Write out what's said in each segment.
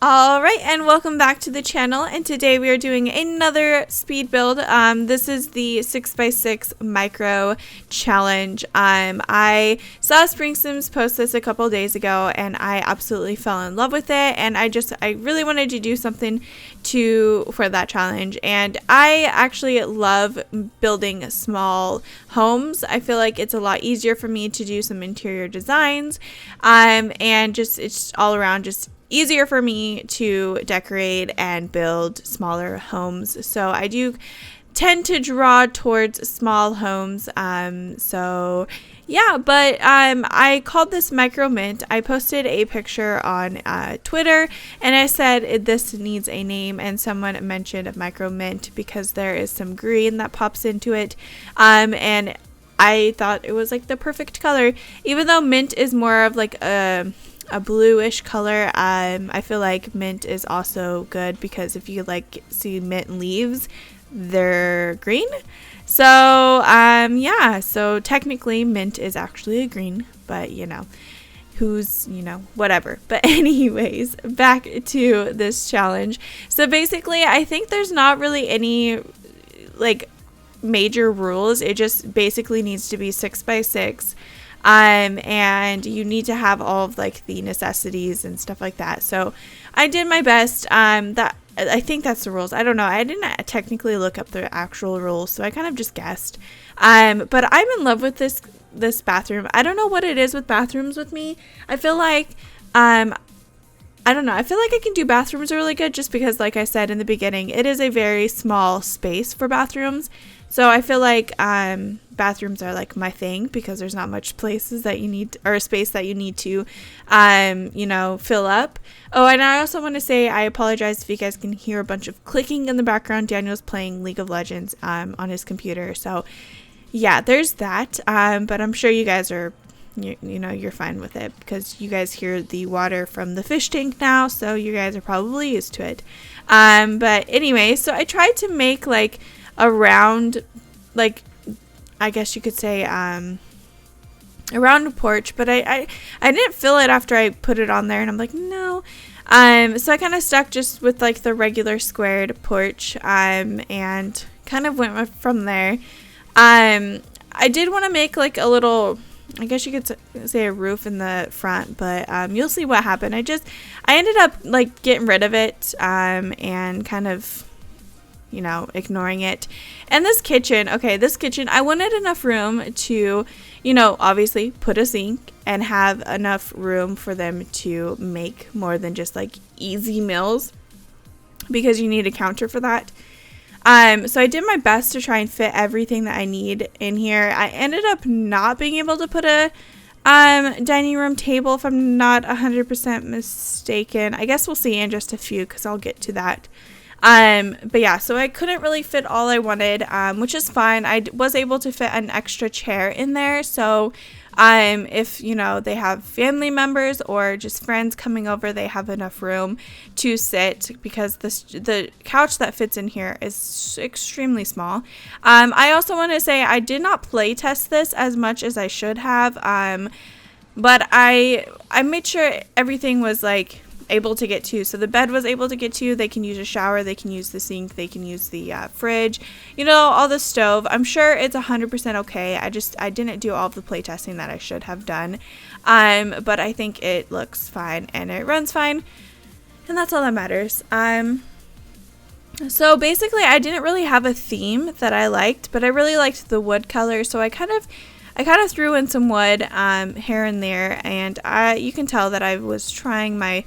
Alright, and welcome back to the channel, and today we are doing another speed build. This is the 6x6 micro challenge. I saw Spring Sims post this a couple days ago and I absolutely fell in love with it, and I really wanted to do something for that challenge. And I actually love building small homes. I feel like it's a lot easier for me to do some interior designs, and just it's all around just easier for me to decorate and build smaller homes. So I do tend to draw towards small homes. Yeah, but I called this micro mint. I posted a picture on Twitter and I said this needs a name, and someone mentioned micro mint because there is some green that pops into it, and I thought it was like the perfect color, even though mint is more of like a bluish color. I feel like mint is also good because if you like see mint leaves, they're green. So yeah, so technically mint is actually a green, but whatever. But anyways, back to this challenge. So basically I think there's not really any like major rules. It just basically needs to be 6x6. And you need to have all of like the necessities and stuff like that. So I did my best. That I think that's the rules. I don't know. I didn't technically look up the actual rules, so I kind of just guessed. But I'm in love with this bathroom. I don't know what it is with bathrooms with me. I feel like I don't know. I feel like I can do bathrooms really good just because, like I said in the beginning, it is a very small space for bathrooms. So I feel like bathrooms are like my thing because there's not much places that you need, or space that you need to, fill up. Oh, and I also want to say I apologize if you guys can hear a bunch of clicking in the background. Daniel's playing League of Legends on his computer. So yeah, there's that. But I'm sure you guys are, you're fine with it because you guys hear the water from the fish tank now. So you guys are probably used to it. But anyway, so I tried to make like a round, like I guess you could say a round porch, but I didn't fill it after I put it on there, and I'm like, no. So I kind of stuck just with like the regular squared porch, and kind of went from there. I did want to make like a little, I guess you could say a roof in the front, but you'll see what happened. I ended up like getting rid of it, and kind of ignoring it. And this kitchen, I wanted enough room to, obviously put a sink and have enough room for them to make more than just like easy meals, because you need a counter for that. So I did my best to try and fit everything that I need in here. I ended up not being able to put a dining room table, if I'm not 100% mistaken. I guess we'll see in just a few because I'll get to that. But yeah, so I couldn't really fit all I wanted, which is fine. I was able to fit an extra chair in there. So, if, they have family members or just friends coming over, they have enough room to sit, because the couch that fits in here is extremely small. I also want to say I did not play test this as much as I should have. But I made sure everything was like able to get to. So the bed was able to get to. They can use a shower, they can use the sink, they can use the fridge, all the stove. I'm sure it's 100% okay. I didn't do all of the play testing that I should have done, but I think it looks fine and it runs fine, and that's all that matters. So basically I didn't really have a theme that I liked, but I really liked the wood color, so I kind of threw in some wood here and there, and you can tell that I was trying my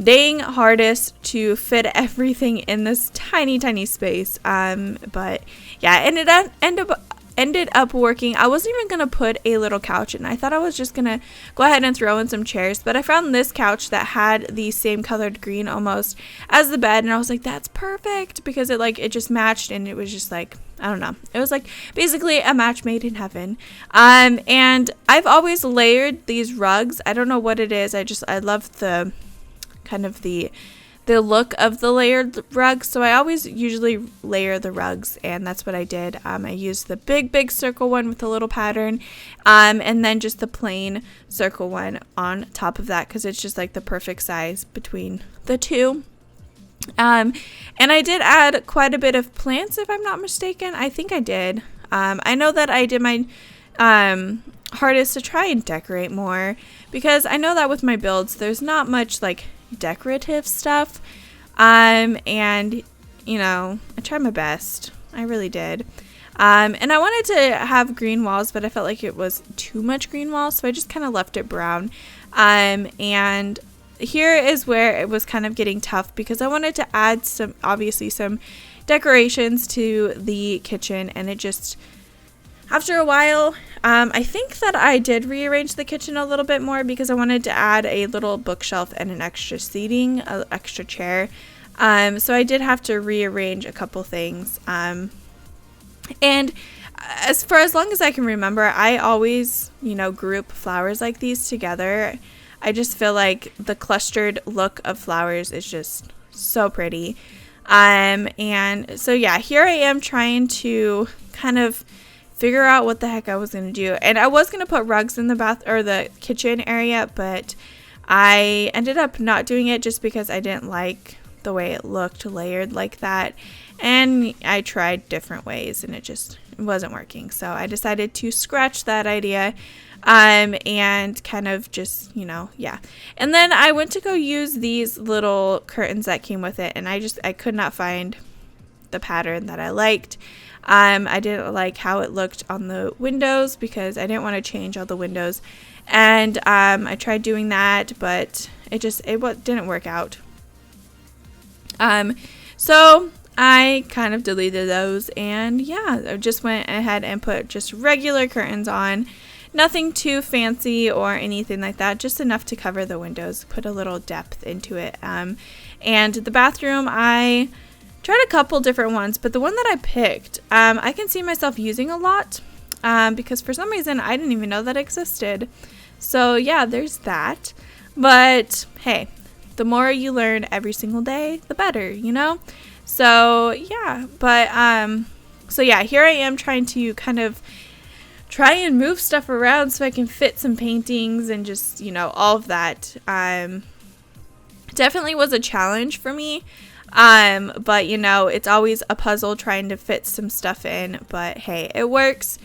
dang hardest to fit everything in this tiny space, but yeah, ended up working. I wasn't even gonna put a little couch in. I thought I was just gonna go ahead and throw in some chairs, but I found this couch that had the same colored green almost as the bed, and I was like, that's perfect, because it just matched, and it was just like, I don't know, it was like basically a match made in heaven. And I've always layered these rugs. I don't know what it is. I love the kind of the the look of the layered rugs. So I always usually layer the rugs, and that's what I did. I used the big circle one with a little pattern, and then just the plain circle one on top of that, because it's just like the perfect size between the two. And I did add quite a bit of plants, if I'm not mistaken. I think I did. I know that I did my hardest to try and decorate more, because I know that with my builds there's not much like decorative stuff, and you know, I tried my best. I really did. And I wanted to have green walls, but I felt like it was too much green walls, so I just kind of left it brown. And here is where it was kind of getting tough, because I wanted to add some decorations to the kitchen, and it just, after a while, I think that I did rearrange the kitchen a little bit more, because I wanted to add a little bookshelf and an extra seating, an extra chair. So I did have to rearrange a couple things. And for as long as I can remember, I always, you know, group flowers like these together. I just feel like the clustered look of flowers is just so pretty. And so yeah, here I am trying to kind of figure out what the heck I was going to do. And I was going to put rugs in the bath or the kitchen area, but I ended up not doing it just because I didn't like the way it looked layered like that. And I tried different ways, and it wasn't working. So I decided to scratch that idea, and kind of just, you know, yeah. And then I went to go use these little curtains that came with it, and I could not find the pattern that I liked. I didn't like how it looked on the windows, because I didn't want to change all the windows. And I tried doing that, but it didn't work out. So I kind of deleted those, and yeah, I just went ahead and put just regular curtains on. Nothing too fancy or anything like that, just enough to cover the windows, put a little depth into it. And the bathroom, I tried a couple different ones, but the one that I picked, I can see myself using a lot, because for some reason I didn't even know that existed. So yeah, there's that. But hey, the more you learn every single day, the better, you know? So yeah, but so yeah, here I am trying to kind of try and move stuff around so I can fit some paintings and just, you know, all of that. Definitely was a challenge for me. But you know, it's always a puzzle trying to fit some stuff in, but hey, it works.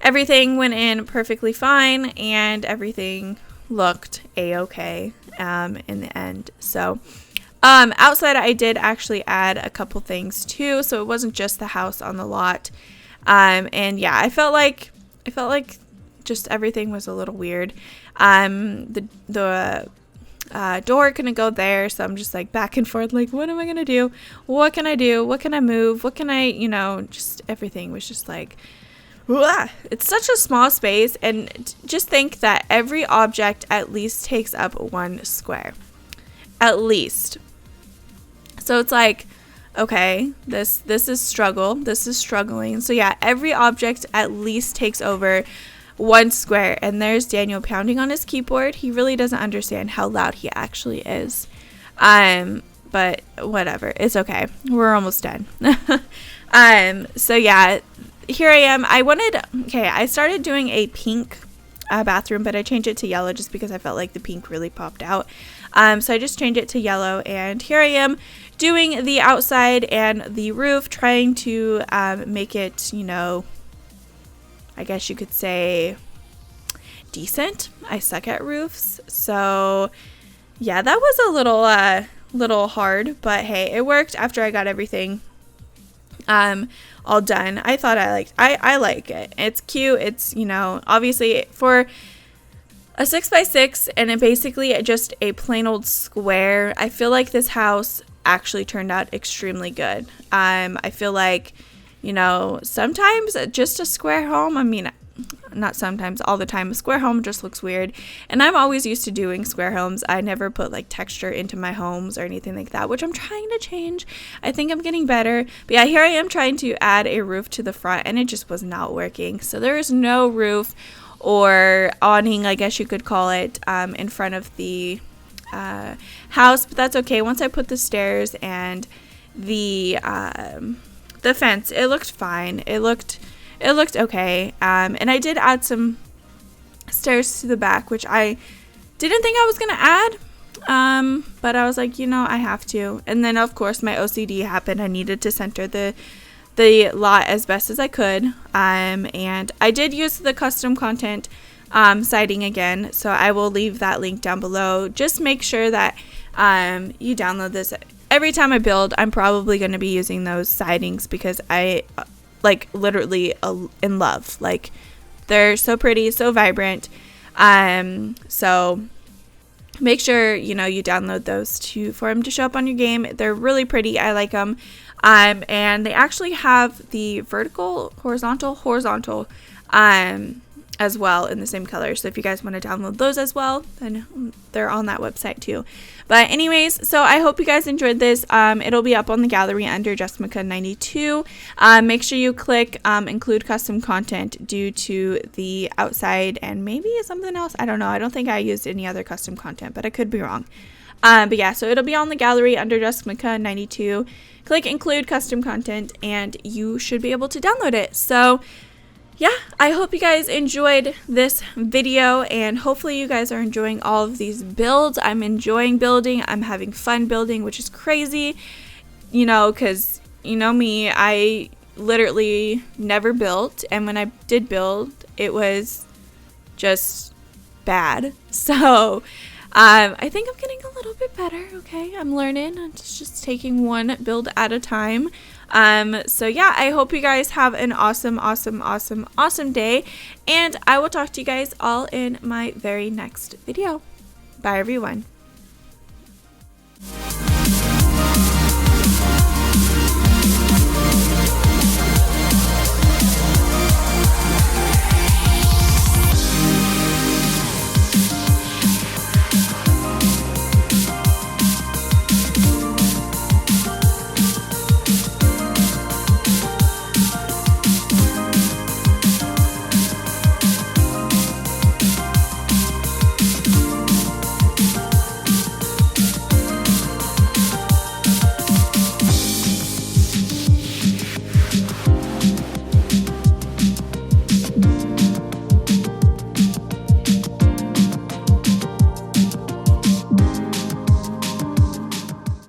Everything went in perfectly fine, and everything looked a-okay in the end. So outside I did actually add a couple things too, so it wasn't just the house on the lot. And yeah, I felt like just everything was a little weird. The door couldn't go there, so I'm just like back and forth, like, what am I gonna do? What can I do? What can I move? What can I, you know, just everything was just like, wah! It's such a small space, and just think that every object at least takes up 1 square, at least. So it's like, okay, this is struggling. So yeah, every object at least takes over 1 square. And there's Daniel pounding on his keyboard. He really doesn't understand how loud he actually is. But whatever, it's okay. We're almost done. So yeah, here I am. I started doing a pink bathroom, but I changed it to yellow just because I felt like the pink really popped out. So I just changed it to yellow, and here I am doing the outside and the roof, trying to make it, you know, I guess you could say decent. I suck at roofs, so yeah, that was a little hard, but hey, it worked after I got everything all done. I thought I like it. It's cute. It's, you know, obviously for a 6x6 and it basically just a plain old square, I feel like this house actually turned out extremely good. I feel like, you know, sometimes just a square home, I mean, not sometimes, all the time, a square home just looks weird, and I'm always used to doing square homes. I never put like texture into my homes or anything like that, which I'm trying to change. I think I'm getting better, but yeah, here I am trying to add a roof to the front, and it just was not working. So there is no roof or awning, I guess you could call it, in front of the house, but that's okay. Once I put the stairs and the fence, it looked fine. It looked okay. And I did add some stairs to the back, which I didn't think I was gonna add, but I was like, I have to. And then of course my OCD happened. I needed to center the lot as best as I could, and I did use the custom content siding again, so I will leave that link down below. Just make sure that you download this. Every time I build, I'm probably going to be using those sidings because I literally in love. Like, they're so pretty, so vibrant. So make sure you download those for them to show up on your game. They're really pretty. I like them. And they actually have the vertical, horizontal as well in the same color. So if you guys want to download those as well, then they're on that website too. But anyways, so I hope you guys enjoyed this. It'll be up on the gallery under Jessica92. Make sure you click include custom content due to the outside and maybe something else. I don't know. I don't think I used any other custom content, but I could be wrong. But yeah, so it'll be on the gallery under Jessica92. Click include custom content and you should be able to download it. So yeah, I hope you guys enjoyed this video, and hopefully you guys are enjoying all of these builds. I'm enjoying building. I'm having fun building, which is crazy, because me, I literally never built, and when I did build, it was just bad. So I think I'm getting a little bit better. Okay, I'm learning. I'm just taking one build at a time. So yeah, I hope you guys have an awesome day, and I will talk to you guys all in my very next video. Bye everyone.